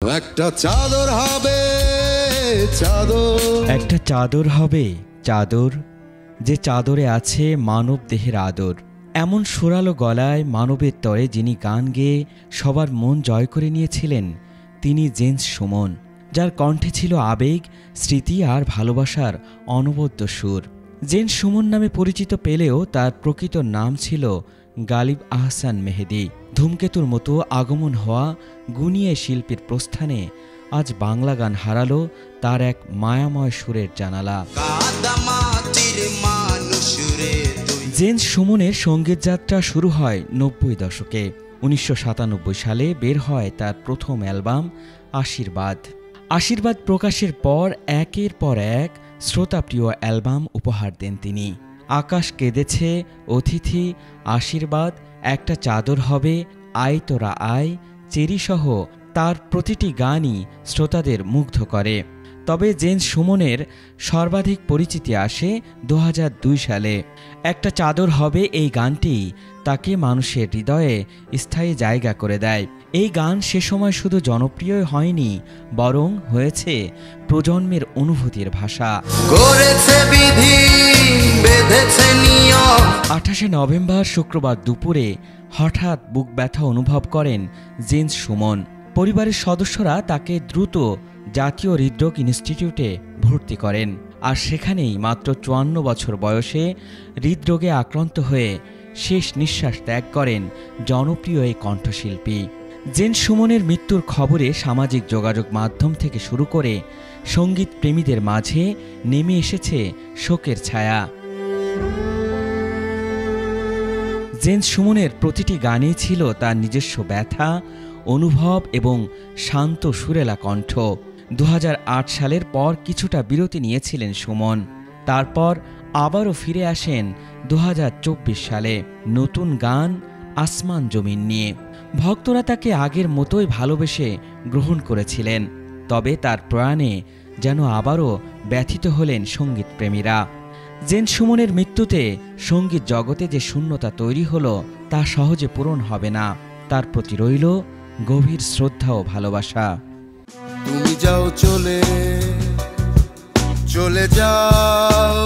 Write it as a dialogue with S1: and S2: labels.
S1: একটা চাদর হবে চাদর,
S2: একটা চাদর হবে চাদর, যে চাদরে আছে মানব দেহের আদর। এমন সুরালো গলায় মানবের তরে যিনি গান গেয়ে সবার মন জয় করে নিয়েছিলেন, তিনি জেমস সুমন, যার কণ্ঠে ছিল আবেগ, স্মৃতি আর ভালোবাসার অনবদ্য সুর। জেমস সুমন নামে পরিচিত পেলেও তার প্রকৃত নাম ছিল গালিব আহসান মেহেদী। ধূমকেতুর মতো আগমন হওয়া গুণিয়ে শিল্পীর প্রস্থানে আজ বাংলা গান হারালো তার এক মায়াময় সুরের জানালা। জেমস সুমনের সঙ্গীত যাত্রা শুরু হয় ৯০ দশকে। ১৯৯৭ সালে বের হয় তার প্রথম অ্যালবাম আশীর্বাদ। আশীর্বাদ প্রকাশের পর একের পর এক শ্রোতাপ্রিয় অ্যালবাম উপহার দেন তিনি। আকাশ কেঁদেছে, অতিথি, আশীর্বাদ, একটা চাদর হবে, আয় তোরা আয়, চেরিসহ তার প্রতিটি গানই শ্রোতাদের মুগ্ধ করে। তবে জেমস সুমনের সর্বাধিক পরিচিতি আসে ২০০২ সালে। একটা চাদর হবে এই গানটি তাকে মানুষের হৃদয়ে স্থায়ী জায়গা করে দেয়। এই গান সে সময় শুধু জনপ্রিয় হয়নি, বরং হয়েছে প্রজন্মের অনুভূতির ভাষা। ২৮ নভেম্বর শুক্রবার দুপুরে হঠাৎ বুক ব্যথা অনুভব করেন জেমস সুমন। পরিবারের সদস্যরা তাকে দ্রুত জাতীয় হৃদরোগ ইনস্টিটিউটে ভর্তি করেন, আর সেখানেই মাত্র ৫৪ বছর বয়সে হৃদরোগে আক্রান্ত হয়ে শেষ নিঃশ্বাস ত্যাগ করেন জনপ্রিয় এই কণ্ঠশিল্পী। জেমস সুমনের মৃত্যুর খবরে সামাজিক যোগাযোগ মাধ্যম থেকে শুরু করে সঙ্গীত প্রেমীদের মাঝে নেমে এসেছে শোকের ছায়া। জেমস সুমনের প্রতিটি গানেই ছিল তার নিজস্ব ব্যথা, অনুভব এবং শান্ত সুরেলা কণ্ঠ। ২০০৮ সালের পর কিছুটা বিরতি নিয়েছিলেন সুমন। তারপর আবারও ফিরে আসেন ২০২৪ সালে নতুন গান আসমান জমিন নিয়ে। ভক্তরা তাকে আগের মতোই ভালোবেসে গ্রহণ করেছিলেন, তবে তার প্রয়াণে যেন আবারও ব্যথিত হলেন সঙ্গীত প্রেমীরা। জেমস সুমনের মৃত্যুতে সঙ্গীত জগতে যে শূন্যতা তৈরি হলো তা সহজে পূরণ হবে না। তার প্রতি রইল গভীর শ্রদ্ধা ও ভালোবাসা।
S1: তুমি যাও চলে, চলে যাও